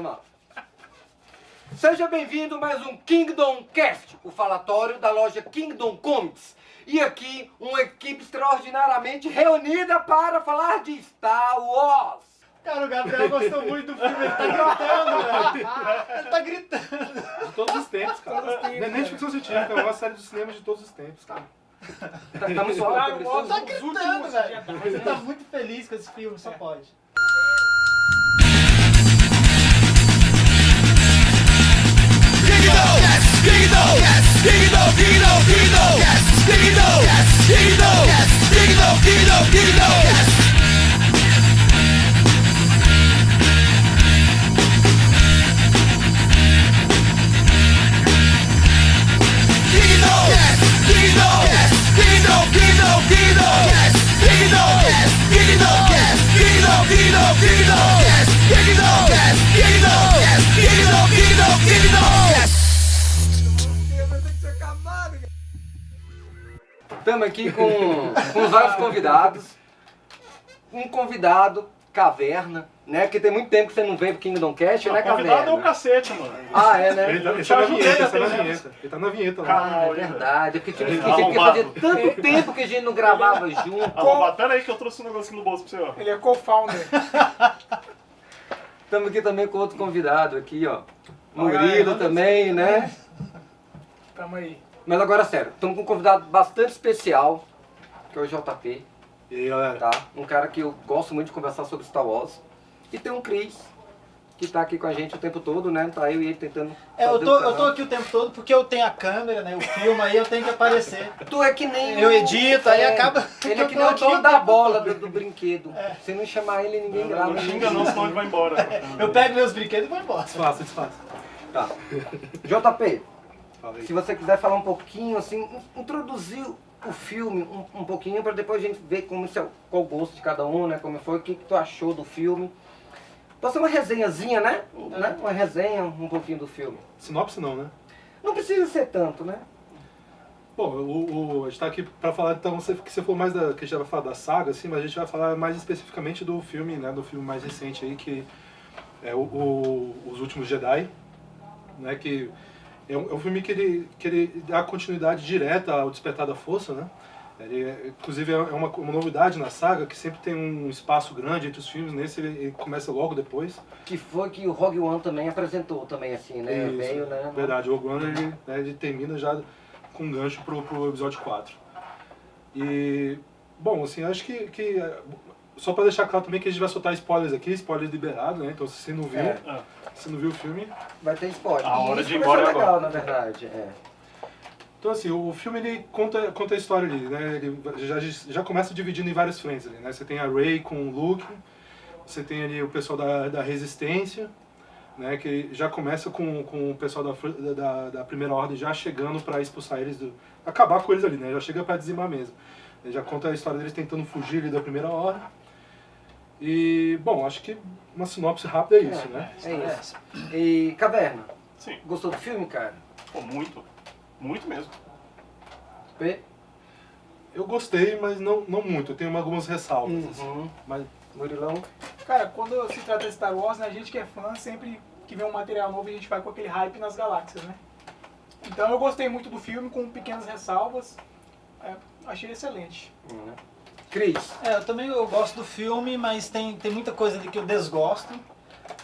Vamos. Seja bem-vindo a mais um Kingdom Cast, o falatório da loja Kingdom Comics. E aqui, uma equipe extraordinariamente reunida para falar de Star Wars. Cara, o Gabriel gostou muito do filme, ele tá gritando, velho. Ele tá gritando. De todos os tempos, cara. Todos os tempos, Não é nem de ficção científica, é uma série de cinema de todos os tempos, cara. Tá muito suave, Tá gritando, velho. Você tá muito feliz com esse filme, só pode. Estamos aqui com vários convidados. Um convidado, Caverna, né? Que tem muito tempo que você não vem pro Kingdom Cast, né, convidado Caverna? é o cacete, mano. Ah, é, né? Ele tá Eu te na ajudei vinheta, a ter na essa. vinheta. Ele tá na vinheta lá. Calma, É verdade, é porque tinha Ele esquecido, porque arrombado. fazia tanto tempo que a gente não gravava junto. Ah, pera aí que eu trouxe um negocinho no bolso pra você, ó. Ele é co-founder. Estamos aqui também com outro convidado aqui, ó. Olha, Murilo olha, também, né? Tamo aí. Mas agora, sério, estamos com um convidado bastante especial, que é o JP, E aí, galera? tá? Um cara que eu gosto muito de conversar sobre Star Wars. E tem um Chris, que tá aqui com a gente o tempo todo, né? Tá eu e ele tentando Eu fazer tô o canal. aqui o tempo todo porque eu tenho a câmera, né? Eu filmo, aí eu tenho que aparecer. Tu é que nem Eu o- edito, aí acaba Ele que é eu que tô nem o aqui dono o da tempo bola todo. do brinquedo. Se não chamar ele, ninguém grava. Não xinga não, senão ele vai embora. Eu pego meus brinquedos e vou embora. Desfaça. Tá. JP, Fala aí. se você quiser falar um pouquinho, assim, introduzir o filme um pouquinho, para depois a gente ver qual o gosto de cada um, né? Como foi, o que tu achou do filme. Pode ser uma resenhazinha, né? Uma resenha um pouquinho do filme. Sinopse não, né? Não precisa ser tanto, né? Bom, a gente tá aqui pra falar, então, que você for mais que a gente vai falar da saga, assim, mas a gente vai falar mais especificamente do filme, né? Do filme mais recente aí, que é Os Últimos Jedi, né? Que é um filme que ele dá continuidade direta ao Despertar da Força, né? Inclusive é uma novidade na saga, que sempre tem um espaço grande entre os filmes, nesse ele começa logo depois. Que foi que o Rogue One também apresentou também, assim, né? Isso, Veio, né? verdade, o Rogue One ele termina já com um gancho pro episódio 4. E, bom, assim, acho que só pra deixar claro também que a gente vai soltar spoilers aqui, spoilers liberados, né? Então se você não viu, É. se não viu o filme... Vai ter spoiler. A hora E isso de ir vai ser embora é legal, agora. na verdade. É. Então assim, o filme ele conta a história ali, né? Ele já começa dividindo em várias frentes ali, né? Você tem a Rey com o Luke, você tem ali o pessoal da Resistência, né? Que já começa com o pessoal da Primeira Ordem já chegando para expulsar eles, acabar com eles ali, né? Já chega para dizimar mesmo. Ele já conta a história deles tentando fugir ali da Primeira Ordem. E, bom, acho que uma sinopse rápida é isso, né? É isso. E, Caverna, Sim. gostou do filme, cara? Pô, muito. Muito mesmo. P? Eu gostei, mas não muito. Eu tenho algumas ressalvas. assim. Uhum. Mas Murilão? Cara, quando se trata de Star Wars, né, a gente que é fã, sempre que vê um material novo, a gente vai com aquele hype nas galáxias, né? Então eu gostei muito do filme, com pequenas ressalvas. Achei excelente. Cris? Eu gosto do filme, mas tem muita coisa ali que eu desgosto.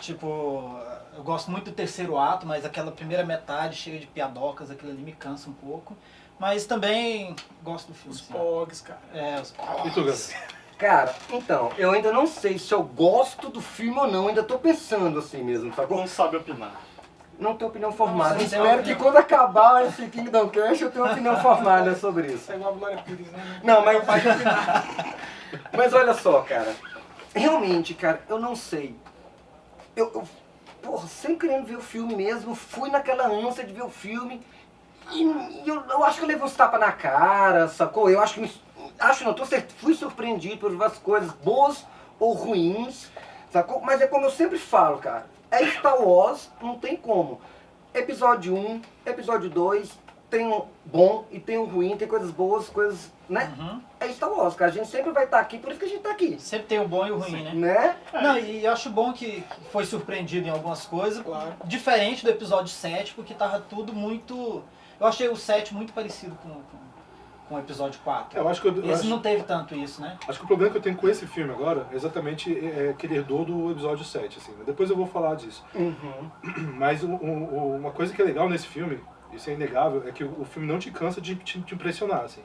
Tipo, eu gosto muito do terceiro ato, mas aquela primeira metade cheia de piadocas, aquilo ali me cansa um pouco. Mas também gosto do filme. Os sim. POGs, cara. Os e tu, pogs. Gabriel? Cara, então, eu ainda não sei se eu gosto do filme ou não, ainda tô pensando assim mesmo, sacou? Não sabe opinar. Não tenho opinião formada. Não, você tem Espero que opinião. quando acabar esse Kingdom Cast eu tenha uma opinião formada sobre isso. Isso é igual a Glória Pires, né? Não, mas olha só, cara. Realmente, cara, eu não sei. Porra, sem querendo ver o filme mesmo, fui naquela ânsia de ver o filme e eu acho que eu levei uns tapas na cara, sacou? Eu acho que fui surpreendido por várias coisas boas ou ruins, sacou? Mas é como eu sempre falo, cara, é Star Wars, não tem como. Episódio 1, episódio 2, tem o bom e tem o ruim, tem coisas boas, coisas, né? É Star Wars, cara. A gente sempre vai estar aqui, por isso que a gente tá aqui. Sempre tem o bom e o ruim, né? Né? Não, e eu acho bom que foi surpreendido em algumas coisas, Claro. diferente do episódio 7, porque tava tudo muito... Eu achei o 7 muito parecido com o episódio 4. Eu acho que Esse não teve tanto isso, né? Acho que o problema que eu tenho com esse filme agora é exatamente que ele herdou do episódio 7, assim, né? Depois eu vou falar disso. Mas uma coisa que é legal nesse filme, isso é inegável, é que o filme não te cansa de te impressionar, assim.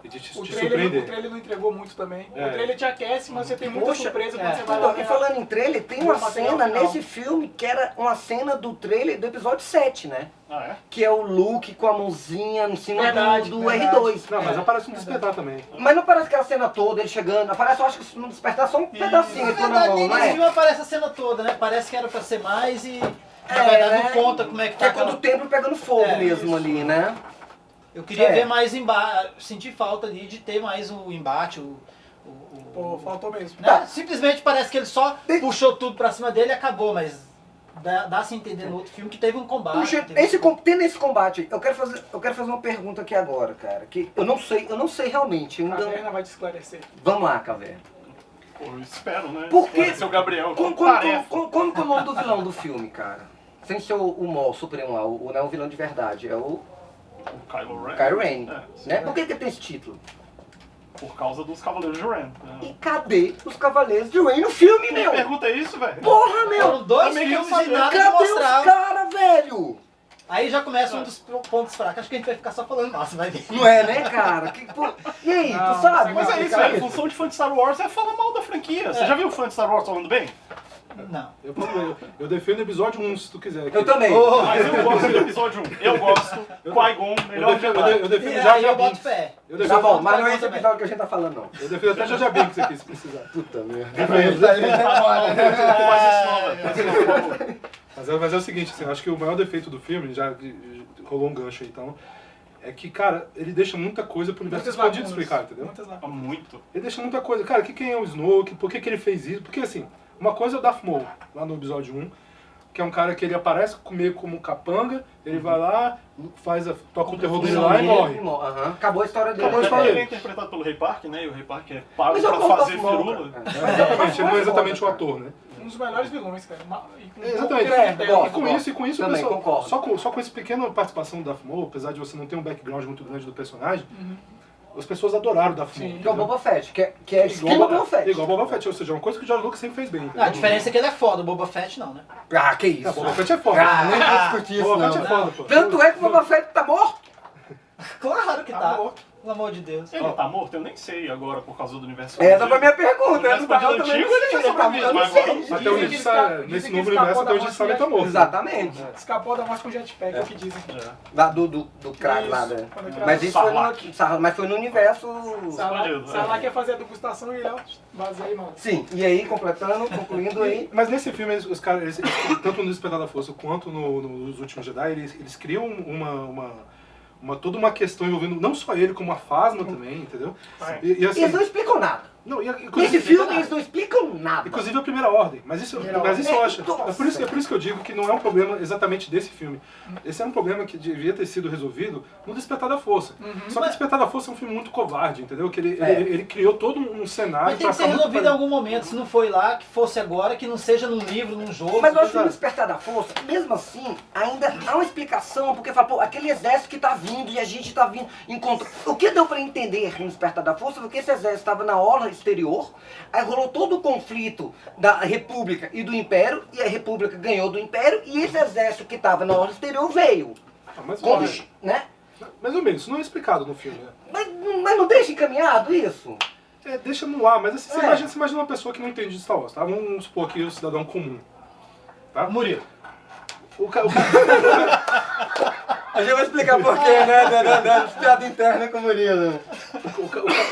E de te O surpreender. trailer não entregou muito também. É. O trailer te aquece, mas você tem muita Poxa, surpresa quando você vai Então, lá e ver. falando em trailer, tem uma Bom material cena final. nesse filme que era uma cena do trailer do episódio 7, né? Ah, é? Que é o Luke com a mãozinha em cima Verdade, do verdade. R2. Não, mas aparece um despertar também. Mas não parece aquela cena toda, ele chegando. Aparece, eu acho que no despertar só um pedacinho Na ele põe na verdade, mão, não nesse é? filme aparece a cena toda, né? Parece que era pra ser mais e... Na É, verdade, né? não conta como é que Que tá é quando aquela- o templo pegando fogo É, mesmo isso. ali, né? Eu queria É. ver mais embate, senti falta ali de ter mais o embate, Pô, faltou mesmo. né? Simplesmente parece que ele só puxou tudo pra cima dele e acabou, mas dá-se entender no outro filme que teve um combate. Puxa, teve tendo esse combate, eu quero fazer uma pergunta aqui agora, cara. Que eu não sei realmente. A Ainda... Caverna vai te esclarecer. Vamos lá, Caverna. Pô, eu espero, né? Por quê? Esse é o Gabriel. Como que é o nome do vilão do filme, cara? Sem ser o Maul Supremo lá, não é o vilão de verdade, é o O Kylo Ren. Kylo Ren. É, sim. Né? Por que tem esse título? Por causa dos Cavaleiros de Ren. E cadê os Cavaleiros de Ren no filme, Quem meu? pergunta isso, velho? Porra, meu! Foram dois Também quero filmes e saber. nada de Cadê os mostrar. caras, velho? Aí já começa um dos pontos fracos. Acho que a gente vai ficar só falando, nossa, vai ver. Não é, né, cara? E aí, Não, tu sabe? Mas é isso, explicar velho. A função de fã de Star Wars é falar mal da franquia. Você já viu fã de Star Wars falando bem? Não. Eu defendo o episódio 1, se tu quiser. aqui. Eu também. Mas eu gosto do episódio 1. Eu gosto. Qui-Gon, melhor Eu defendo E já aí eu já boto Binks. fé. Eu Tá defendo, bom, mas não é Vai esse também. episódio que a gente tá falando, não. eu defendo até Jar Binks aqui, se precisar. Puta merda. Defendo. Faz isso não, velho. Mas é o seguinte, assim, eu acho que o maior defeito do filme, já rolou um gancho aí, então, é que, cara, ele deixa muita coisa pro universo Muitas expandido lacunas. explicar, entendeu? Muitas Há lacunas. muito. Ele deixa muita coisa. Cara, quem é o Snoke? Por que ele fez isso? Porque, assim, uma coisa é o Darth Maul, lá no episódio 1, que é um cara que ele aparece meio como um capanga, ele vai lá, toca o terror dele lá e morre. Aham. Acabou a história dele. Acabou a história Ele dele. é interpretado pelo Ray Park, né? E o Ray Park é pago Mas eu pra gosto fazer da Maul, firula. cara. Exatamente, ele não é exatamente o Foda, ator, né? Um dos melhores vilões, cara. E com Exatamente. pouco critério. gosto. E com isso, Também, pessoal, concordo. só com essa pequena participação do Darth Maul, apesar de você não ter um background muito grande do personagem, as pessoas adoraram o Darth Maul. Sim. Que é o Boba Fett, que é esquema Boba Fett. Igual o Boba Fett, ou seja, uma coisa que o George Lucas sempre fez bem. Ah, a diferença é que ele é foda, o Boba Fett não, né? Ah, que isso. O Boba Fett é foda. Ah, nem vou discutir isso, Boba Fett é não. foda, pô. Tanto é que o Boba Fett tá morto. Claro que Tá tá. morto. Pelo amor de Deus. Ele tá morto? Eu nem sei agora por causa do universo. Essa foi a minha pergunta. Eu Mas não tava quando também. antigo, ele tinha sobrevivido, Eu não mas sei. agora- Até Dizem onde que nesse dizem que novo escapou universo, da até onde morte sabe, tá com morto. Exatamente. Escapou da morte com jetpack, é o que dizem. Do crack lá, né? Quando eu Mas isso foi Sarlacc. mas foi no universo... Sarlacc quer fazer a degustação e ele, ó, vazia aí, mano. Sim, e aí, concluindo aí... Mas nesse filme, os caras, tanto no Despertar da Força quanto nos Últimos Jedi, eles criam toda uma questão envolvendo não só ele, como a Phasma também, entendeu? E assim, Eles não explicam nada. não, Nesse filme eles não explicam nada. Inclusive a Primeira Ordem, mas isso eu acho. Nossa. É por isso que eu digo que não é um problema exatamente desse filme. Esse é um problema que devia ter sido resolvido no Despertar da Força. Só que o Despertar da Força é um filme muito covarde, entendeu? Que ele criou todo um cenário Mas tem que ser ficar muito resolvido em algum momento. Se não foi lá, que fosse agora, que não seja num livro, num jogo. Mas eu acho que no Exato. Despertar da Força, mesmo assim, ainda há uma explicação, porque fala, pô, aquele exército que tá vindo e a gente tá vindo em contra. O que deu pra entender no Despertar da Força foi que esse exército estava na orla exterior, aí rolou todo o conflito da República e do Império, e a República ganhou do Império, e esse exército que estava na orla exterior veio. Mas, Como, olha, né? mais ou menos, isso não é explicado no filme, né? Mas não deixa encaminhado isso? Deixa no ar, mas assim, É. você imagina uma pessoa que não entende de Star Wars, tá? Vamos supor aqui o cidadão comum. Tá? Murilo. A gente vai explicar por quê, né? Piada interna com o Murilo.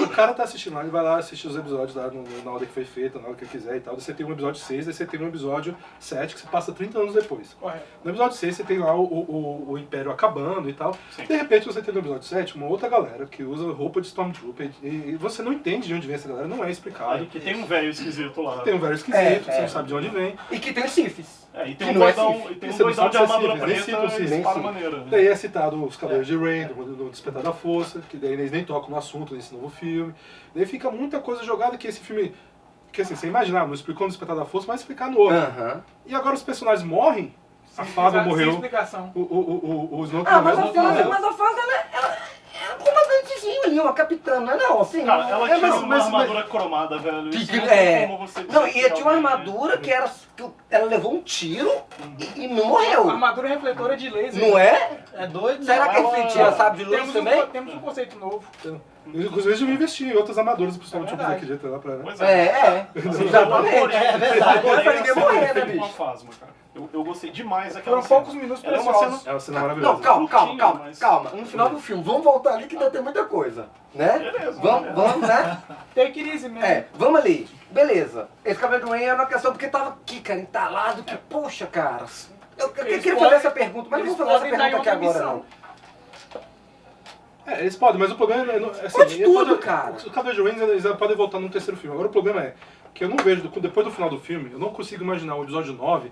O cara tá assistindo lá, ele vai lá assistir os episódios lá na hora que foi feita, na hora que ele quiser e tal. Daí você tem um episódio 6, daí você tem um episódio 7 que você passa 30 anos depois. Correto. No episódio 6 você tem lá o Império acabando e tal. Sim. De repente você tem no episódio 7 uma outra galera que usa roupa de Stormtrooper e você não entende de onde vem essa galera, não é explicado. Que tem um velho esquisito lá. Tem um velho esquisito, É, você é. não sabe de onde vem. E que tem os Sifis. É, e tem Que um não é doidão, Sif. e tem um Você não doidão sabe de se é armadura Sif, nem preta citam e Sif. dispara Nem maneiro. Daí é citado os Cavaleiros de Rey, no Despertar da Força, que daí eles nem tocam no assunto nesse novo filme. Daí fica muita coisa jogada que esse filme... Que assim, você imaginar, não explicou no Despertar da Força, mas explicar no outro. Aham. E agora os personagens morrem, a Sem Fada explica- Sem morreu, explicação. o Snoke Ah, mas morreu. a Fada, ela é um comandantezinho ali, uma capitã, não é não, assim? Cara, ela É, tinha mas- uma mas- armadura cromada, velho. Isso Que- não tem é. como você dizer Não, e que tinha uma alguém- armadura que era. Que ela levou um tiro e não A morreu. armadura refletora de laser. Não é? É doido, Será né? que esse tira sabe de luz Temos também? temos um conceito novo. Inclusive, eles deviam investir em outras armaduras, principalmente É o verdade. Black Jeter lá pra... Né? Pois É. Exatamente. É verdade. Agora pra ninguém morrer, né, Uma bicho? Fasma, cara. Eu gostei demais daquela Foram cena. poucos minutos Ela é uma preciosos. cena... É uma cena maravilhosa. Não, calma, Curtinho, mas- calma. No final do filme, vamos voltar ali que ainda tem muita coisa, né? Beleza, Vamos, né? Take it easy, man. Vamos ali. Beleza. Esse Cavaleiro do Rain era uma questão porque tava aqui, cara, entalado, que poxa, cara. Eu Eles queria fazer podem- essa pergunta, mas não eles vou fazer essa podem dar em pergunta aqui outra agora, missão. não. É, eles podem, mas o problema é... Assim, Pode ele tudo, cara. Os Cavaleiros de Rey, eles podem voltar no terceiro filme. Agora o problema é que eu não vejo, depois do final do filme, eu não consigo imaginar o episódio 9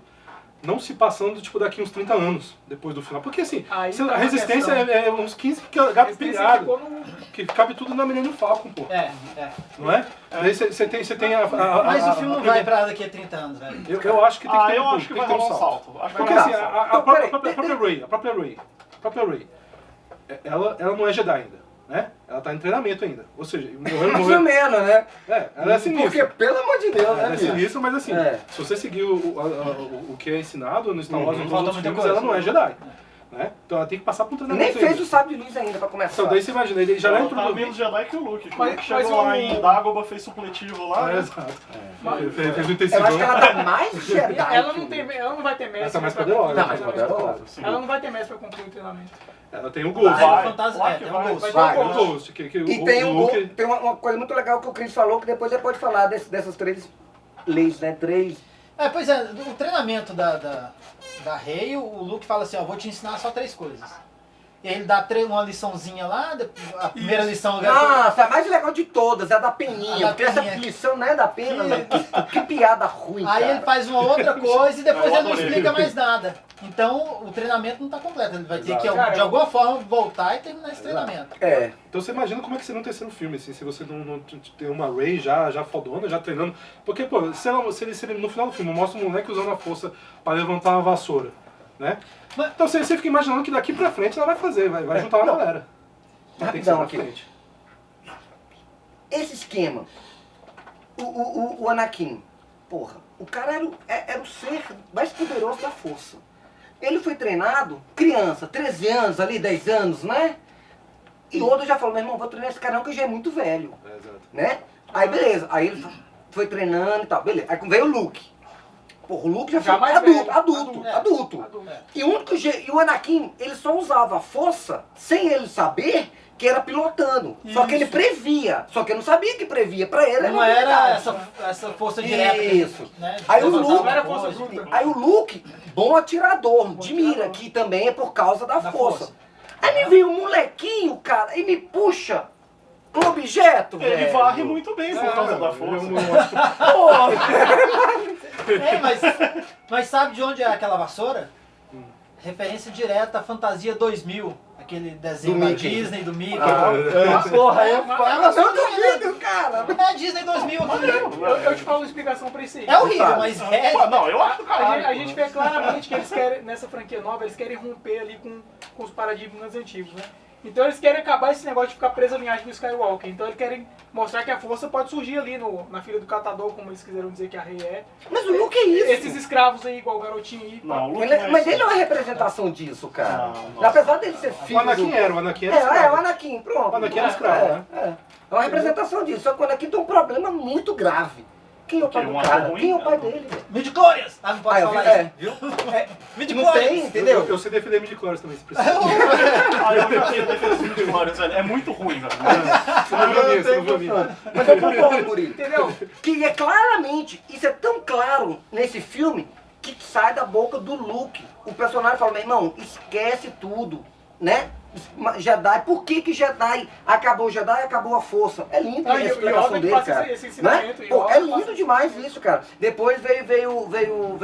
não se passando, tipo, daqui uns 30 anos depois do final. Porque, assim, Aí se- tá a uma resistência questão. é uns 15 gato Esse pilhado, ficou no... que cabe tudo na Millennium Falcon, pô. É. Não é? Daí você tem a... Mas a- o filme a- não vai pra daqui a 30 anos, velho. Eu acho que tem que ter eu acho que tem vai ter rolar um salto. Acho que Porque vai assim, rolar um salto. Então, peraí. a própria Rey, ela não é Jedi ainda, né? Ela tá em treinamento ainda. Ou seja, morreu, Mais ou menos, né? ela é sinistra. Porque, pelo amor de Deus, Ela né, é bicho? sinistra, mas assim, É. se você seguir o que é ensinado no Star Wars, nos Falta outros muita filmes, coisa. ela não é Jedi. Né? Então ela tem que passar por um treinamento Nem fez ainda. o sábio de luz ainda pra começar. Então daí você imagina, ele já Ela não tá introduziu. menos Jedi que o Luke. Que o Mas- Luke chegou mas lá o- em Dagobah, fez supletivo lá. né? Exato. Mas- Fez o Eu acho intensivão. que ela tá mais Jedi. Ela que não, o tem, Luke. ela não vai ter mestre. Ela tá mais pra poderosa. concluir Não, mais o treinamento. poderosa. Ela não vai ter mestre pra concluir o treinamento. Ela tem o Ghost. Vai, Vai, o fantasma, claro que tem um vai. Ghost. Vai. O Ghost, que E tem, o um Luke... tem uma coisa muito legal que o Chris falou, que depois ele pode falar dessas três leis, né? Três. É, pois é, o treinamento da Rey, o Luke fala assim, ó, vou te ensinar só 3 coisas. E aí ele dá uma liçãozinha lá, a primeira lição... Nossa, a mais legal de todas, é a da peninha. A da Porque essa peninha. lição não é da pena, Que- né? Que piada ruim, Aí cara. ele faz uma outra coisa e depois Eu ele não adorei. explica mais nada. Então o treinamento não tá completo, ele vai ter Exato. que Cara, de alguma forma voltar e terminar esse treinamento. É. Então você imagina como é que seria um terceiro filme, assim, se você não tem uma Rey já fodona, já treinando. Porque, pô, se ele no final do filme mostra um moleque usando a força pra levantar uma vassoura, né? Mas- Então você fica imaginando que daqui pra frente ela vai fazer, vai juntar uma Não. galera. Tem que ser Rapidão pra aqui. frente. Esse esquema, o Anakin, porra, o cara era o ser mais poderoso da força. Ele foi treinado, criança, 13 anos ali, 10 anos, né? E o outro já falou, meu irmão, vou treinar esse cara não, que já é muito velho, Exato. né? Aí beleza, aí ele foi treinando e tal, beleza. Aí veio o Luke. Porra, o Luke já Já foi mais adulto, velho. adulto. Adulto. E o Anakin, ele só usava a força sem ele saber que era pilotando. Só que ele Isso. previa. Só que eu não sabia que previa. Pra ele Não era era novidade. essa força direta. Isso. Né, Aí o levantar Luke- uma Era coisa. força bruta. Aí o Luke, bom atirador, de mira, atirador. que também é por causa da Da força. força. Aí me veio um molequinho, cara, e me puxa um objeto, Ele velho. varre muito bem por causa da força. Porra. É, mas sabe de onde é aquela vassoura? Referência direta à Fantasia 2000. Aquele desenho Do da Mickey. Disney, do Mickey. Porra, aí Mas- eu não duvido, cara. É Disney 2000 aquilo. Eu te falo uma explicação pra isso aí. É horrível, Sabe? mas é... Pô, não, eu acho do caralho. A gente vê claramente que eles querem, nessa franquia nova, eles querem romper ali com os paradigmas antigos, né? Então eles querem acabar esse negócio de ficar preso à linhagem do Skywalker. Então eles querem mostrar que a força pode surgir ali na filha do catador, como eles quiseram dizer que a Rey é. Mas o Luke é isso. Esses escravos aí, igual o garotinho aí. Não, o Luke Ele- não é mas isso. ele é uma representação disso, cara. Não, não. Apesar dele ser filho O Anakin do... era É, o escravo. Anakin, pronto. O Anakin era escravo, né? É uma representação disso. Só que o Anakin tem um problema muito grave. Quem é o pai Que do um cara? ator ruim? Quem é o pai dele, velho? Midichlorians! Ah, não pode falar isso. viu? Viu? Não Midichlorians! tem, entendeu? Eu sei defender midi-chlorians também, se precisar. Ah, eu já tinha defesa de Glórias, velho. É muito ruim, velho. Você não viu a minha, você não viu a minha. Mas eu concordo, Murilo. Entendeu? Que é claramente, isso é tão claro nesse filme, que sai da boca do Luke. O personagem fala, meu irmão, esquece tudo. né? Jedi, por que Jedi acabou o Jedi, acabou a força? É lindo a E explicação Yoda que dele, passa cara. esse ensinamento. Né? e Pô, Yoda é passa lindo demais isso, cara. Depois veio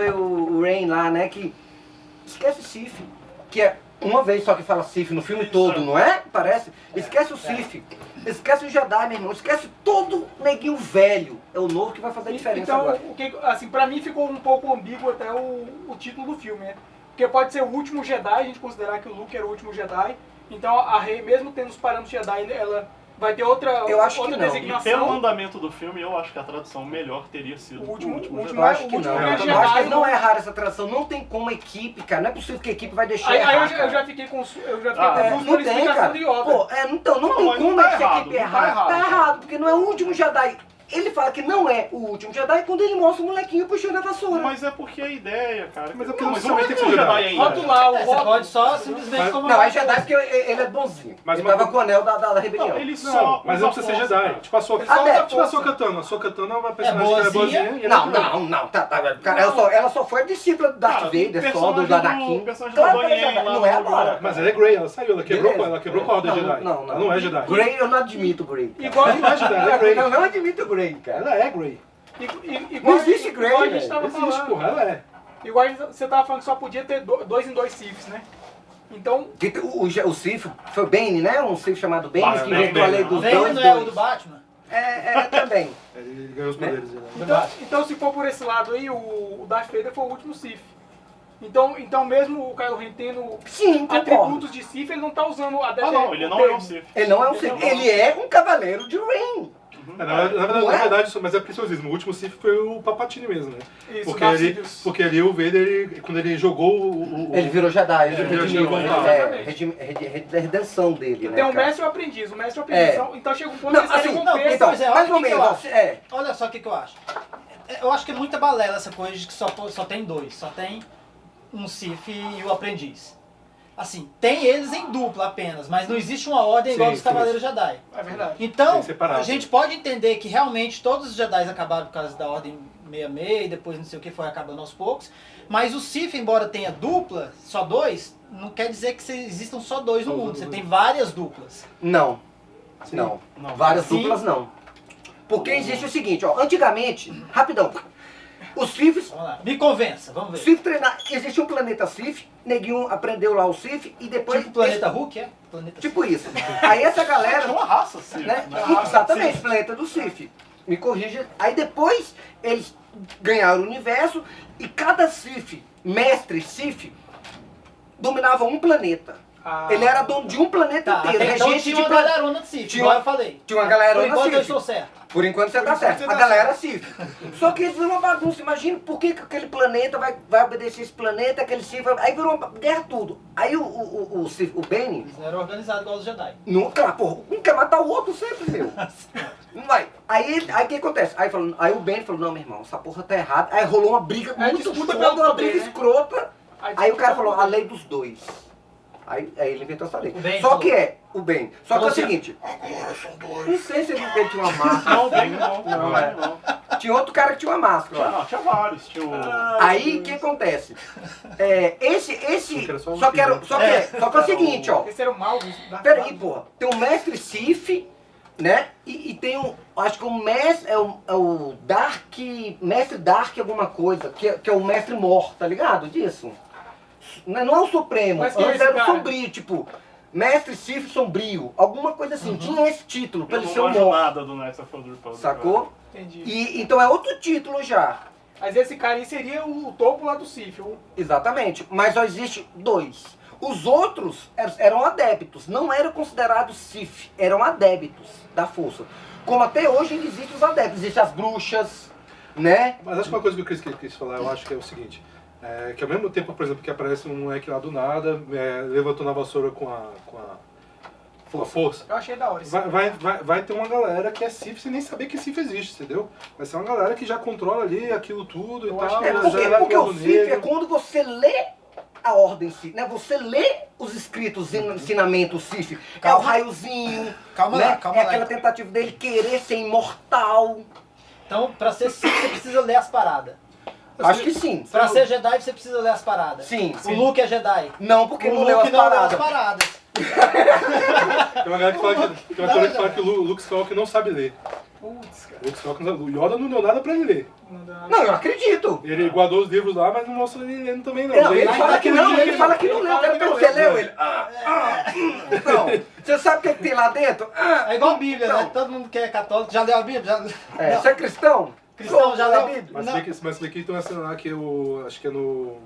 o Rain lá, né? Que esquece Sif, que é uma vez só que fala Sif no filme todo, não é? Parece. Esquece o Sif. Esquece o Jedi, meu irmão. Esquece todo neguinho velho. É o novo que vai fazer a diferença Então, agora. assim, pra mim ficou um pouco ambíguo até o título do filme, né? Porque pode ser o último Jedi, a gente considerar que o Luke era o último Jedi. Então a Rey, mesmo tendo os parâmetros Jedi, ela vai ter outra, Eu acho outra que não. E pelo designação. andamento do filme, eu acho que a tradução melhor teria sido O último Jedi. Eu acho que o último não. grande Eu acho que Jedi, não é rara essa tradução. Não tem como a equipe, cara. Não é possível que a equipe vai deixar Aí errar, eu cara. já fiquei confuso É, pela não tem, explicação cara. do Yoda. Pô, então, não tem mas como não tá essa errado, equipe não tá errar. errado, Tá cara. errado, porque não é o último Jedi. Ele fala que não é o último Jedi quando ele mostra o molequinho puxando a vassoura. Mas é porque é a ideia, cara. Mas é porque não, não mas somente não tem tem que ser Jedi Jedi. ainda. Rotular o Você rótulo. pode só simplesmente Mas- comemorar. Não, é Jedi porque ele é bonzinho. Mas ele uma tava co- com o anel da rebelião. Não, ele Não, só mas usa não precisa ser força, Jedi. cara. Tipo a sua Ele só usa tipo a força. Sokatano. A Sokatano é uma personagem que é boazinha. boazinha. e ela Não, cara, ela só foi discípula do Darth Cara, Vader, só do personagem Anakin. do personagem Claro do que ela é Donnie Jedi, lá não é no agora. Rogue. Mas ela é Grey, ela saiu, ela quebrou com a Ordem Não, Jedi. não. Ela não é Jedi. Grey, eu não admito Grey. Igual, Ela não é Jedi, ela é Grey. Eu não admito Grey, cara. Ela é Grey. igual, Não existe Grey, igual a gente velho. tava Existe, falando. porra, ela é. Igual você tava falando que só podia ter dois em dois Siths, né? Então, O Sith foi o Bane, né? Um Sith chamado Bane, Bane, que inventou a lei Bane. dos Vem dois. não é o do Batman? É, também. Ele ganhou os poderes dele. então se for por esse lado aí, o Darth Vader foi o último Sith. Então mesmo o Kylo Ren tendo Sim, concordo. atributos de Sith, ele não tá usando a Ah, não, ele não é um Sith. Ele não é um Sith, ele é um cavaleiro de Rain. Na Não é? verdade, mas é preciosismo. O último Sith foi o Palpatine mesmo, né? Isso, Porque Darth ali, Sidious. porque ali o Vader, quando ele jogou Ele virou Jedi, ele virou redimiu, Jedi, a redenção dele, né, Tem um cara? mestre e um aprendiz. O mestre e o aprendiz. É. Então chega um ponto Não, que eles assim, querem não, romper. Então, Pois é, mais olha ou o que eu menos, acho. Olha só o que eu acho. Eu acho que é muita balela essa coisa de que só tem dois. Só tem um Sith e o aprendiz. Assim, tem eles em dupla apenas, mas não existe uma ordem igual Sim, dos sim. Cavaleiros Jedi. É verdade. Então, Tem separado. a gente pode entender que realmente todos os Jedi acabaram por causa da Ordem 66 e depois não sei o que foi acabando aos poucos. Mas o Sith, embora tenha dupla, só dois, não quer dizer que existam só dois no mundo. Você tem várias duplas. Não. Não. Não. Várias Sim. duplas não. Porque existe o seguinte, ó, antigamente, rapidão, os Siths, Vamos lá. Me convença, vamos ver. Sith treinar, existia um planeta Sith, neguinho aprendeu lá o Sith e depois... Tipo o Planeta Hulk, é? Planeta Tipo isso. Aí essa É galera... uma raça, Sith. Né? Né? Exatamente, planeta do Sith. Me corrija. Aí depois eles ganharam o universo e cada Sith, mestre Sith, dominava um planeta. Ah. Ele era dono de um planeta Tá, inteiro, até então regente tinha de uma planeta. galerona de Sith, Tinha igual uma- eu falei. Tinha uma galera Por enquanto eu Sith. estou certo. Por enquanto você tá certo. você A tá galera Sith. Só que isso virou uma bagunça. Imagina por que que aquele planeta vai obedecer esse planeta, aquele Sith. Aí virou uma guerra tudo. Aí o Sith, o Bane, Eles não eram organizados igual os Jedi. nunca, porra, um quer matar o outro sempre, meu. Não vai. Aí o que acontece? Aí o Ben falou, não, meu irmão, essa porra tá errada. Aí rolou uma briga Aí muito disputa foda, pelo uma poder, briga né? escrota. Aí o cara falou, a disputa lei dos dois. Aí ele inventou essa lei. O Ben Só falou. que é, o Ben. Só que é Falou o assim, seguinte, não sei se ele tinha uma máscara. Não, bem, não. Não, Não, é. não. Tinha outro cara que tinha uma máscara lá. Não, tinha vários. Tinha o... Aí o que acontece? Esse, Que era só um só que é o seguinte, ó. Esse era o mal do Darth Peraí, Vader. porra. Tem um mestre Sith, né? E tem um. Acho que o mestre. É o Dark. Mestre Dark alguma coisa. Que é o mestre Mor, tá ligado? Disso? Não é o Supremo. Mas quem é Antes esse era o cara? Sombrio, tipo. Mestre Sith Sombrio. Alguma coisa assim. Tinha esse título pra Eu ele não ser o manjo Mor. nada do Knights of the Republic. Sacou? Entendi. E, então é outro título já. Mas esse cara aí seria o topo lá do Sith. Exatamente. Mas só existe dois. Os outros eram adeptos, não eram considerados Sith, eram adeptos da força. Como até hoje ainda existem os adeptos, existem as bruxas, né? Mas acho que uma coisa que o Chris quis falar, eu acho que é o seguinte. Que ao mesmo tempo, por exemplo, que aparece um moleque lá do nada, levantando a vassoura com a força. Eu achei da hora isso. Vai ter uma galera que é Sith sem nem saber que Sith existe, entendeu? Vai ser uma galera que já controla ali aquilo tudo Eu e acho tal. que é já Porque, vai porque pro o lado Sith é negro. quando você lê a ordem Sith, né? Você lê os escritos, ensinamentos Sith. É o Calma. raiozinho, Calma né? lá, calma é lá. aquela tentativa dele querer ser imortal. Então, pra ser Sith, você precisa ler as paradas. Acho que sim. Pra ser Jedi, você precisa ler as paradas. Sim. O Luke é Jedi. Não, porque O não leu as Luke não leu as paradas. paradas. Tem uma galera que fala que, tem uma teoria que, fala que o Luke Skywalker não sabe ler. Putz, cara. O Luke Skywalker não sabe. O Yoda não deu nada pra ele ler. Não dá nada. Não, eu acredito. Ele guardou os livros lá, mas não mostra ele lendo também, não. Não, ele Lá fala que naquele não, dia ele fala que não leu. Eu quero ver, você leu ele? Não. Você sabe o que tem lá dentro? É igual a Bíblia, né? Todo mundo que é católico já leu a Bíblia? Já... É, você é cristão? Cristão já leu a leu? Bíblia? Mas esse daqui tem uma cena lá que acho que é no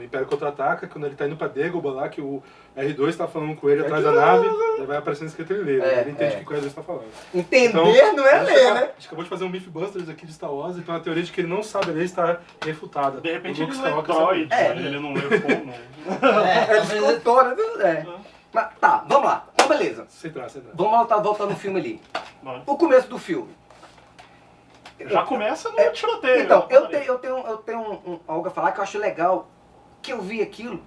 Império Contra-Ataca, quando ele tá indo pra Dagobah lá, que o R2 tá falando com ele atrás da nave, aí vai aparecendo escrito ele lê, É, ele entende é. o que o R2 tá falando. Entender Então, não é ler, né? A gente acabou de fazer um Mythbusters aqui de Star Wars, então a teoria de que ele não sabe ler está refutada. De repente O ele Luke lê Skywalker Droid, É. ele não lê como. É, Ele talvez... escutou, né? É. Mas tá, vamos lá. Então, beleza. Sei lá, sei lá. Vamos voltar no filme ali. Bora. O começo do filme. Já começa no tiroteio. Então, né? eu tenho algo a falar que eu acho legal, que eu vi aquilo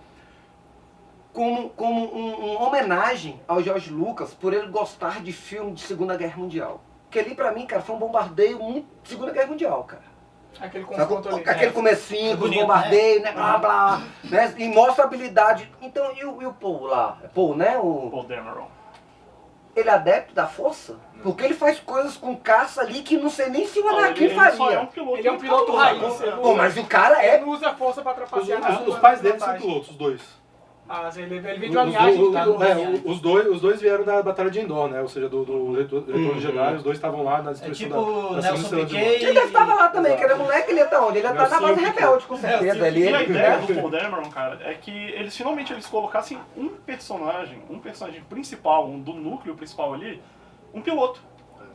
como uma homenagem ao George Lucas por ele gostar de filme de Segunda Guerra Mundial. Que ali pra mim, cara, foi um bombardeio muito Segunda Guerra Mundial, cara. Aquele Sabe? confronto ali. Aquele comecinho, com os bonito, bombardeios, né? Blá, blá, né? E mostra a habilidade. Então, e o Paul lá? É Paul, né? Paul Dameron. Ele é adepto da força? Porque ele faz coisas com caça ali que não sei nem se o Anakin Ele só é um faria. piloto. Ele é um piloto raiz. ele não Pô, usa- mas o cara Ele é... não usa a força pra trapacear Os pais dele são pilotos, os dois. Ah, ele vem de uma linhagem de pilotos. Os dois vieram da Batalha de Endor, né? Ou seja, do Retorno de Jedi, os dois estavam lá na É destruição tipo da Nelson Segunda Estrela de Piquet Ele deve estar lá também, que ele é moleque, ele ia estar onde? Ele ia estar na base rebelde, com certeza. Ele, E a ideia né? do Paul Dameron, cara, é que eles finalmente colocassem um personagem principal, do núcleo principal ali, um piloto.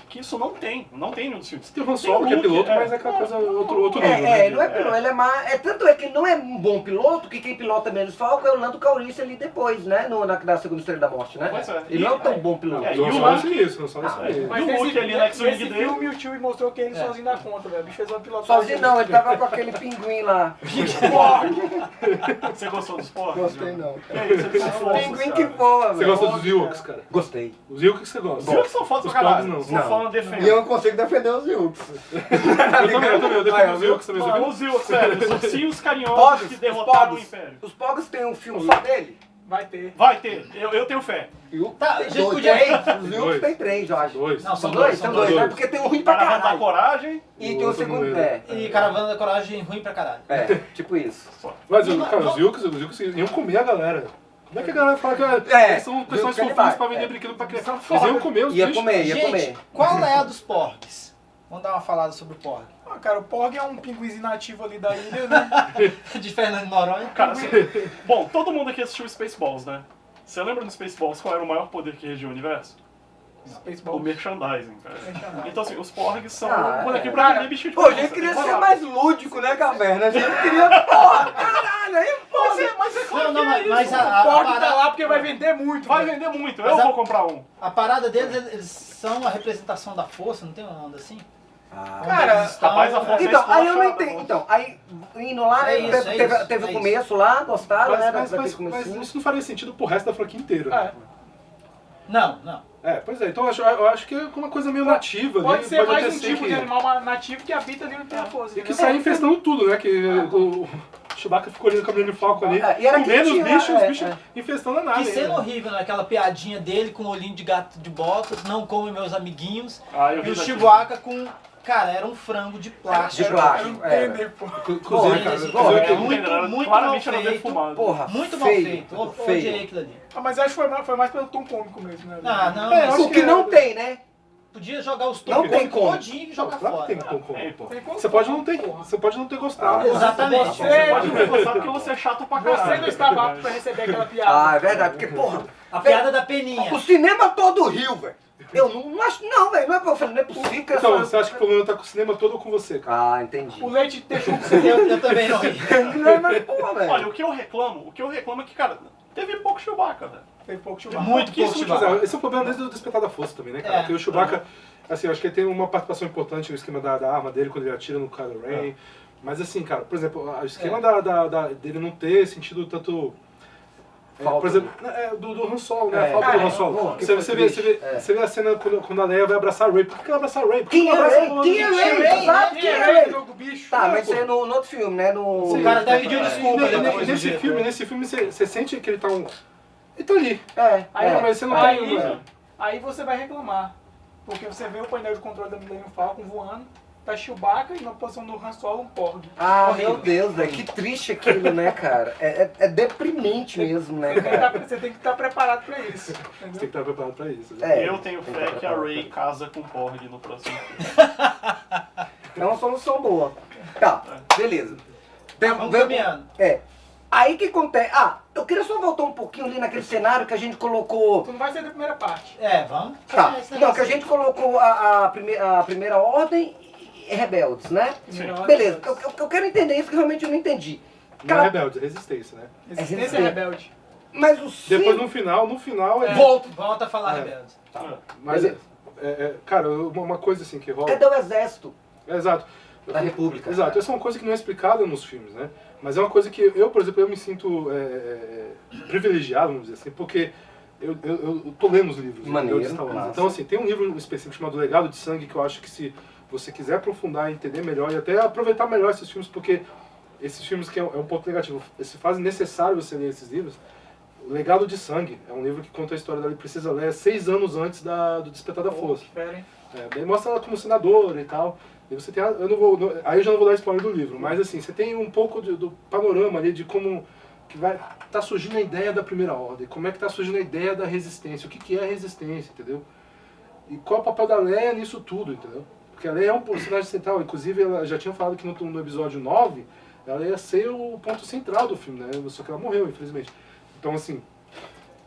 Que isso não tem nenhum dos filmes. Tem o Han Solo, que é Luke, piloto, mas é aquela coisa, outro nível, É, né? não é piloto, ele é mais... tanto é que ele não é um bom piloto, que quem pilota menos Falcon é o Lando Calrissian ali depois, né? Na Segunda Estrela da Morte, né? Pois é. Ele não é um tão bom piloto. É, O Han e o Solo Luke- é isso, o Han Solo é isso aí. Mas E o Luke ali na X-Wing nesse dele. filme o Chewie mostrou que ele sozinho dá conta, velho. O bicho fez uma pilotagem. Sozinho não, ele tava com aquele pinguim lá. Você gostou dos porra? Gostei não. Que é isso, eles são fofos, Pinguim cara. que voa, Você velho. gosta dos Ewoks, cara? Gostei. Os Ewoks você gosta? Os Ewoks são fodas Os pra caralho. Pogs Sou não. fã, E defendo. eu não consigo defender os Yux. Eu defendo os Ewoks também, você Mano, viu? os Ewoks, sério, os ursinhos carinhosos Pogs, que os derrotaram o Pogs. Império. Os Pogs tem um filme só dele? Vai ter. Vai ter, eu tenho fé. Tá, a Tem gente dois, podia- três. Os Dois. Yux tem três, eu acho. Dois. Não, São dois, são né? dois. Porque tem um ruim pra Caravana da caralho. Coragem. E tem o segundo pé. E Caravana da Coragem ruim pra caralho. É, tipo isso. Mas, cara, os Ewoks iam comer a galera. Como é que a galera fala que eles são Ewoks personagens canibais, fofinhos pra vender é. brinquedo pra criança? Eles iam comer os Ia bichos. comer, ia Gente, comer. qual é a dos Porgs? Vamos dar uma falada sobre o Porg. Ah, cara, o Porg é um pinguinzinho nativo ali da ilha, né? De Fernando Noronha. Cara, assim, bom, todo mundo aqui assistiu Spaceballs, né? Você lembra no Spaceballs qual era o maior poder que regia o universo? O Spaceballs. merchandising, cara. Merchandising. Então, assim, os Porgs são Ah, um bonequinho é. pra vender bichinho de Pô, a pelúcia. gente queria Vai ser lá. mais lúdico, né, Caverna? A gente queria, porra, caralho, aí, porra. Mas é claro Não, que é mas isso. a O Porg tá parada- lá porque vai vender muito. Vai velho. vender muito, Mas eu a- vou comprar um. A parada deles, eles são a representação da força, não tem uma onda assim? Cara, Eles estão- rapaz, a força- Então, aí eu não esculachada, entendo. Então, aí indo lá, É né, isso, teve, é isso, teve é o isso. começo lá, gostaram, né? Mas daquele comecinho. isso não faria sentido pro resto da franquia inteira. É. Não. Pois é, então eu acho que é uma coisa meio nativa Pode ali. ser mais um acontecer tipo de animal nativo que habita ali no tem a força. E que entendeu? sai infestando tudo, né? Que o Chewbacca ficou ali no caminho de Falco ali, É, e era comendo os quentinho, bichos, é, os bichos é. infestando a nave. Que cena ainda. horrível, né? Aquela piadinha dele com o olhinho de gato de botas, não come meus amiguinhos. Ah, eu E vi o daqui. Chewbacca com... Cara, era um frango de plástico. De plástico. Era um tender, pô. Inclusive, Porra, cara, esse- inclusive, porra, Muito, muito claramente mal era feito. defumado. Porra, Muito mal feio, feito. Eu feio. odiei aquilo ali. Ah, mas acho que foi mais pelo tom cômico mesmo, né? Ah, não, É, mas acho O que não tem, né? podia jogar os Não tem tubos como. todinho e jogar Claro que fora. tem como, É, pô. tem como, Você pode não ter gostado. Exatamente. Você pode não gostar porque você é chato pra caralho. Você não estava apto pra receber aquela piada. Ah, é verdade, porque, porra, A piada da peninha. o cinema todo riu, velho. Eu não acho, não, velho, não é, eu falei, não é possível que Então, essa... você acha que o problema tá com o cinema todo ou com você, cara? Ah, entendi. O leite deixou Eu também não ri. Não, mas, porra, velho. Olha, o que eu reclamo é que, cara, teve pouco Chewbacca, velho. Foi pouco Chewbacca. Muito Que isso, pouco Mas, Chewbacca. esse é o problema desde o Despertar da Força também, né, cara? É. Porque o Chewbacca, assim, eu acho que ele tem uma participação importante no esquema da arma dele quando ele atira no Kylo Ren. Mas assim, cara, por exemplo, o esquema dele não ter sentido tanto... Falta. por exemplo, do Han Solo, né? É. A falta Cara, do Han Solo. porra, que Você foi vê triste. É. você vê a cena quando a Leia vai abraçar a Rey. Por que ela abraça a Rey? Por que Quem é ela abraça Rey? a Leia? Quem é Rey? Rey, Sabe Quem quem é é Rey? o jogo bicho? Tá, mas isso é no outro filme, né? No... O cara até pediu E desculpa depois do nesse diretor. filme você sente que ele tá E tá ali. Aí, Mas você não aí, tem... aí você vai reclamar. Porque você vê o painel de controle da Millennium Falcon voando, tá Chewbacca e na posição do Han Solo um Porg. Ah, Horrível. meu Deus, velho, que triste aquilo, né, cara? É deprimente mesmo, né, cara? Você tem que estar preparado pra isso. Você tem que Entendeu? estar preparado pra isso. Eu tenho fé que a Rey casa com o Porg no próximo filme. É uma solução boa. Tá, beleza. Vamos caminhando. Aí que acontece... eu queria só voltar um pouquinho ali naquele cenário que a gente colocou... Tu não vai ser da primeira parte. Vamos. Tá, Esse não, negócio que a gente colocou a primeira ordem e rebeldes, né? Primeira hora, Beleza, eu quero entender isso que realmente eu não entendi. Não é rebelde, é resistência, né? Resistência rebelde. Mas o Depois Sith... no final é... Volta a falar É. rebelde. Mas, cara, uma coisa assim que rola... Cadê o exército Exato. da República? Exato, essa é uma coisa que não é explicada nos filmes, né? Mas é uma coisa que eu, por exemplo, eu me sinto privilegiado, vamos dizer assim, porque eu tô lendo os livros Maneiro, de Star Wars. massa. Então, assim, tem um livro específico chamado Legado de Sangue, que eu acho que se você quiser aprofundar, entender melhor e até aproveitar melhor esses filmes, porque esses filmes que é um ponto negativo, se faz necessário você ler esses livros. O Legado de Sangue é um livro que conta a história dela e precisa ler 6 anos antes do Despertar da Força. Espera, hein? Daí mostra ela como senadora e tal. E você tem, aí eu já não vou dar spoiler do livro, mas assim, você tem um pouco do panorama ali de como que tá surgindo a ideia da Primeira Ordem, como é que tá surgindo a ideia da resistência, o que é a resistência, entendeu? E qual é o papel da Leia nisso tudo, entendeu? Porque a Leia é um personagem central, inclusive ela já tinha falado que no episódio 9, ela ia ser o ponto central do filme, né? Só que ela morreu, infelizmente. Então assim,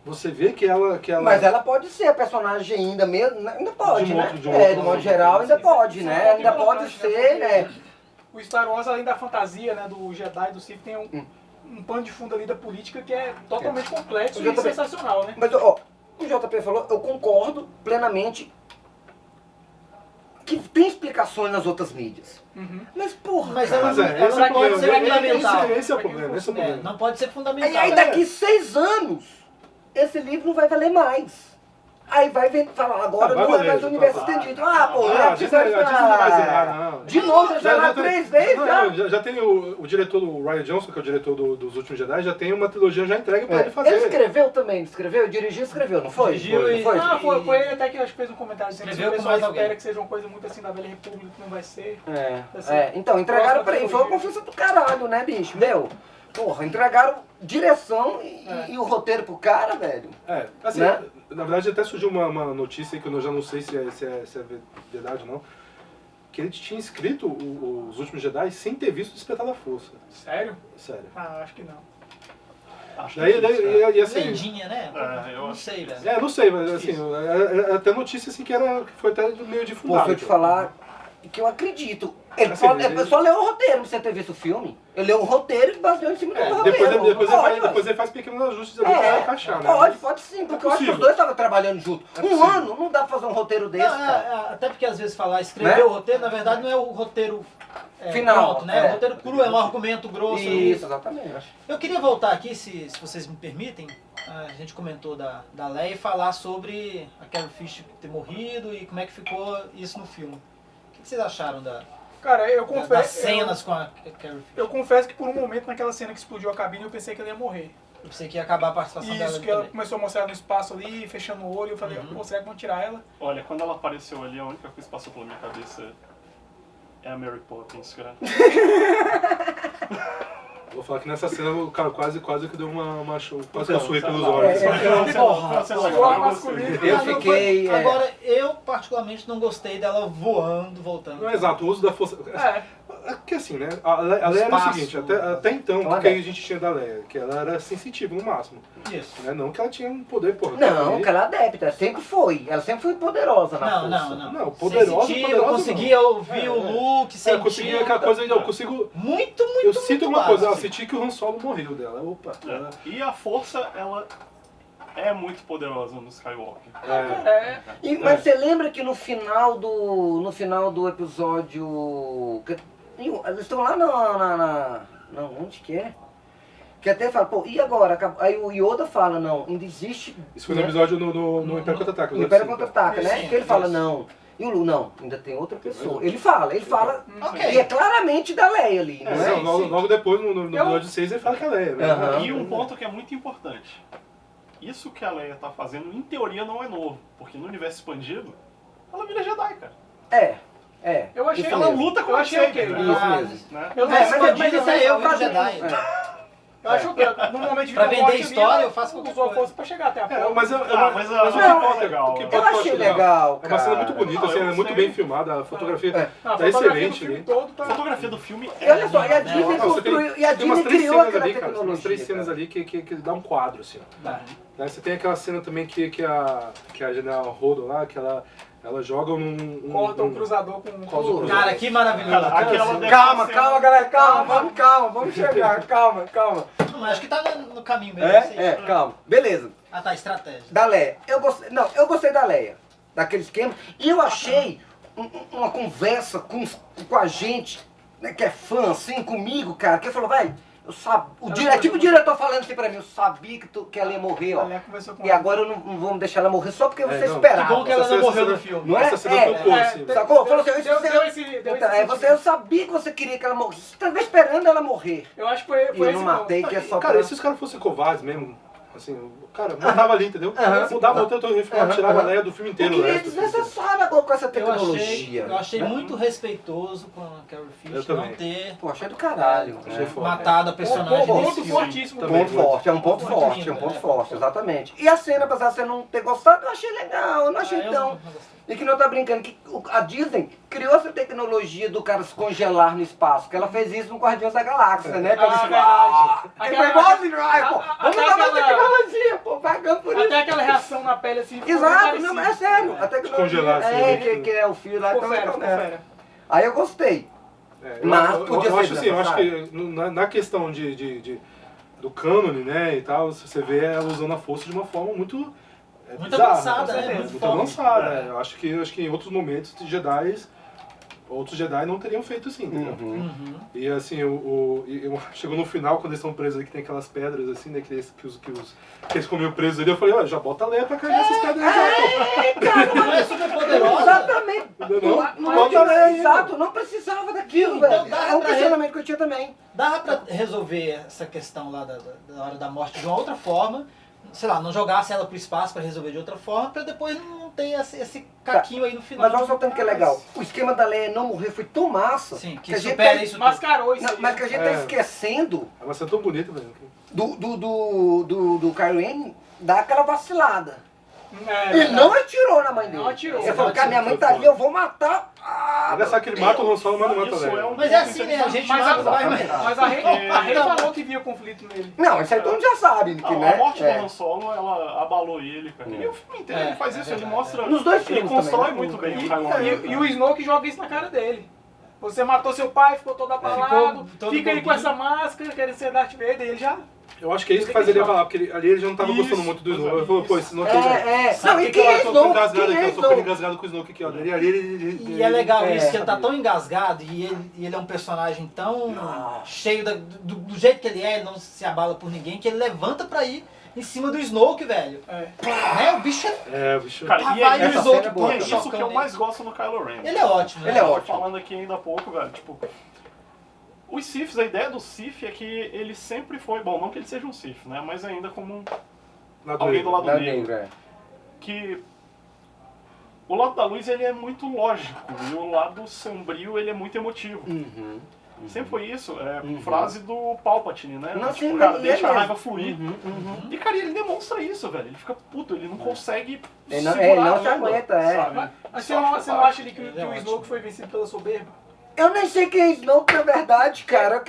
você vê que ela... Mas ela pode ser a personagem ainda mesmo, ainda pode, De um né? outro- de um outro De modo modo, geral, ainda sim. pode, né? Ainda pode ser, né? O Star Wars, além da fantasia, né, do Jedi, do Sith, tem um pano de fundo ali da política que é totalmente complexo Eu e também. sensacional, né? Mas, ó, o JP falou, eu concordo plenamente que tem explicações nas outras mídias. Uhum. Mas, porra, Mas cara, ela não esse é o pode ser problema. fundamental. Esse é o problema, esse é o problema. Não pode ser fundamental. aí daqui 6 anos, esse livro não vai valer mais. Aí vai falar, agora vai não é valer, mais já o universo tá. estendido. Pô, A Disney não vai zerar, não. De novo, já zeraram tem- 3 vezes, já tem o diretor, o Ryan Johnson, que é o diretor dos Últimos Jedi, já tem uma trilogia já entregue pra ele fazer. Ele escreveu também, escreveu, dirigiu e escreveu, não foi? Dirigiu Foi, e- foi. Foi ele até que acho que fez um comentário dizendo que Escreveu o com pessoal mais alguém. espera que seja uma coisa muito assim da Velha República, que não vai ser. Então, entregaram Próxima pra ele, foi uma trilogia. confiança do caralho, né, bicho? Meu, porra, entregaram direção e o roteiro pro cara, velho. Assim, Né? na verdade até surgiu uma notícia aí que eu já não sei se é verdade ou não, que ele tinha escrito os Últimos Jedi sem ter visto o Despertar da Força. Sério? Sério. Acho que não. Acho Daí, difícil, e assim... Lendinha, né? eu Não acho. sei, velho. Não sei, mas assim, é até notícia assim que foi até meio Pô, difundada. se eu te falar que eu acredito. Ele Assim, só leu o roteiro pra você ter visto o filme. Ele leu o roteiro e baseou em cima do roteiro. Depois ele faz pequenos ajustes ali pra encaixar, né? Pode sim, porque É eu acho que possível. os dois estavam trabalhando junto. É Um possível. ano não dá pra fazer um roteiro desse, cara. Até porque às vezes falar escrever Né? o roteiro, na verdade não é o roteiro Final, pronto, né? é. O roteiro cru é um argumento grosso. ali. Isso, exatamente. Eu queria voltar aqui, se vocês me permitem, a gente comentou da Leia e falar sobre a Carrie Fisher ter morrido e como é que ficou isso no filme. O que vocês acharam Cara, eu das confesso. cenas com a Carrie Fisher? Eu confesso que por um momento naquela cena que explodiu a cabine eu pensei que ela ia morrer. Eu pensei que ia acabar a participação dela Isso, ali que ela também. começou a mostrar no espaço ali, fechando o olho, eu falei, pô, será que vão tirar ela? Olha, quando ela apareceu ali, a única coisa que passou pela minha cabeça é a Mary Poppins, cara. Vou falar que nessa cena o cara quase que deu quase que eu Então, suei pelos sabe lá. olhos. Eu fiquei. Agora, eu particularmente não gostei dela voando, voltando. Não é exato, o uso da força. É que assim, né? A Leia era o Espaço. seguinte, até então, Ela o que é. a gente tinha da Leia? Que ela era sensitiva no máximo. Isso. Né? Não que ela tinha um poder, porra. Não, que ela é adepta, sempre foi. Ela sempre foi poderosa na força. Não, poderosa, Sensitiva, eu poderosa conseguia não. ouvir o Luke, Eu sentir. consegui aquela coisa, eu consigo. Muito Eu sinto uma coisa, eu básico. senti que o Han Solo morreu dela. Opa, ela, E a força, ela é muito poderosa no Skywalker. Mas você lembra que no final do episódio. Eles estão lá não, onde que é? Que até fala, pô, e agora? Aí o Yoda fala, não, ainda existe. Isso foi no episódio no Império Contra-Ataca. O Império Contra-Ataca, né? Sim, Que ele fala, isso. não. E o Lu, não, ainda tem outra pessoa. Ele fala. Ok. E é claramente da Leia ali, não é? Logo depois, no episódio 6, ele fala que ela é. Né? Aham. E um ponto que é muito importante. isso que a Leia tá fazendo, em teoria, não é novo. Porque no universo expandido, ela vira Jedi, cara. Eu achei Isso Ela mesmo. luta com Eu a achei Saber, ok. né? Isso mesmo. Né? Eu não É, expandido, Mas mas é eu, eu Jedi. Eu acho que no momento de Pra vida vender morte ali, história, ela eu faço qualquer usou a coisa. força pra chegar até a porta. Mas mas o a- que não, importa, legal. o que Eu importa achei legal, É uma cena cara. muito bonita, Não, assim, eu é muito gostei. bem filmada, a fotografia É. Não, a tá fotografia do excelente filme ali. todo tá... A fotografia do filme E olha só, e a Não, Disney Não, você construiu, e a tem umas Disney três criou cenas aquela ali, cara, tem tecnologia. umas três cenas cara. ali que dá um quadro, assim, ó. Tá. Né, você tem aquela cena também que a General Rodon lá, que ela joga Corta o cruzador com... Corta o Cara, que maravilhoso. Cara, aquela deve Calma, ser calma, cena- galera, calma, vamos chegar, calma. Não, acho que tá no caminho mesmo. isso aí. Calma. Beleza. Ah, tá, estratégia. Da Leia. Eu gostei da Leia. Daquele esquema. E eu achei uma conversa com a gente, né, que é fã, assim, comigo, cara, que falou, vai, eu sabia. Tipo o diretor falando assim pra mim, eu sabia que ela ia morrer, ó. Ela conversou com E agora eu não vou deixar ela morrer só porque você não. esperava. Que bom que ela Essa não morreu cena- no filme. Não é? Essa cena tocou, assim. Sacou? Falou assim, Deu esse eu sabia que você queria que ela morresse. Você estava esperando ela morrer. Eu acho que foi E eu esse não ponto. matei, que é só Cara, pra... e se os caras fossem covardes mesmo, assim, o cara mudava ali, entendeu? Mudava o tanto, tirava a Leia do filme O inteiro, que né? é desnecessário agora com essa tecnologia. Eu achei muito respeitoso com a Carrie Eu Fisher não também. ter Pô, achei do caralho. Achei foda. matado a personagem Ponto nesse filme. fortíssimo. Também. Ponto forte, é um ponto Muito forte, lindo, é um ponto né? forte, exatamente. E a cena, apesar de você não ter gostado, eu achei legal, eu não achei Eu tão... não gostei. E que não tá brincando, que a Disney criou essa tecnologia do cara se congelar no espaço, que ela fez isso no Guardiões da Galáxia, né? Que ela disse, verdade. que foi igualzinho, ai, pô, vamos até usar uma aquela- tecnologia, pô, pagando por isso. Até aquela reação na pele assim. ficou Exato, parecido. não, mas é sério, a tecnologia, Congelar, assim, né? que é o fio lá, Ficou então, fera, ficou é. fera. Aí eu gostei. Mas podia eu ser acho assim, eu acho desnecessário. que na questão do cânone, né, e tal, você vê ela usando a força de uma forma muito Muito bizarra, avançada, né? né? Muito forte. avançada, né? Eu acho que em outros momentos outros Jedi não teriam feito assim, entendeu? Uhum. E assim, chegou no final, quando eles estão presos ali, que tem aquelas pedras assim, né, que eles comiam presos ali, eu falei, ó, já bota a Leia pra carregar essas pedras aí, já, pô. Não é super poderosa? Exatamente. Entendeu? Não, Bota a Leia aí, exato, não precisava daquilo, Então velho. dá É um pra questionamento que eu tinha também. Dava pra resolver essa questão lá da hora da morte de uma outra forma, sei lá, não jogasse ela pro espaço pra resolver de outra forma, pra depois não ter esse caquinho aí no final. Mas olha só o tanto que é legal. O esquema da Leia não morrer foi tão massa. Sim, que a gente supera tá, isso tudo. Mascarou isso não, aí. mas que a gente tá esquecendo É uma cena tão bonita, velho. do Kylo Ren dar aquela vacilada. É, Ele não atirou na mãe dele. Não atirou. Ele falou, Não cara, minha atirou, mãe tá foi ali, eu vou matar. Olha só que ele mata o Han Solo, mas não mata a Isso Leia. é um Mas é assim, né? A gente Mas mata, vai, mas... Mas a Rey falou que via conflito nele. Não, isso aí todo mundo já sabe. Que, Não, né? a morte É. do Han Solo, ela abalou ele, cara. E o filme inteiro ele faz isso, ele verdade. mostra... Nos dois ele filmes constrói também, né? muito bem o Kylo Ren. E o Snoke joga isso na cara dele. Você matou seu pai, ficou todo abalado, Ficou todo fica aí com bobinho. essa máscara, querendo ser Darth Vader, e ele já... Eu acho que é isso que faz ele abalar, porque ali ele já não tava Isso, gostando muito do Snoke. isso. Ele falou, pô, esse Snoke aí já... Não, Sabe e que quem eu é tô Snoke? engasgado Quem aqui, é eu tô ficando Snoke? engasgado com o Snoke aqui, ó. Ali E é legal isso, que ele tá sabia. tão engasgado e ele é um personagem tão cheio do jeito que ele é, ele não se abala por ninguém, que ele levanta pra ir em cima do Snoke, velho. Né? O bicho é... É, o bicho... Cara, e Vai é, o essa Snoke cena é boa. põe é um isso que chocão eu nele. mais gosto no Kylo Ren. Ele é ótimo, né? Ele é Eu tava ótimo. falando aqui ainda há pouco, velho, tipo... Os Siths, a ideia do Sith é que ele sempre foi... Bom, não que ele seja um Sith, né? Mas ainda como alguém do lado Não, negro. negro, é. Que... O lado da luz, ele é muito lógico. E o lado sombrio, ele é muito emotivo. Sempre foi isso. Frase do Palpatine, né? Não, Tipo, sim, cara, mas deixa ele a é raiva mesmo. fluir. E, cara, ele demonstra isso, velho. Ele fica puto, ele não consegue Ele não- segurar ele não a se onda, aguenta, é. sabe? Mas Isso você eu não, acho você não acha ali que Ele é o ótimo. Snoke foi vencido pela soberba? Eu nem sei quem é Snoke, na verdade, cara.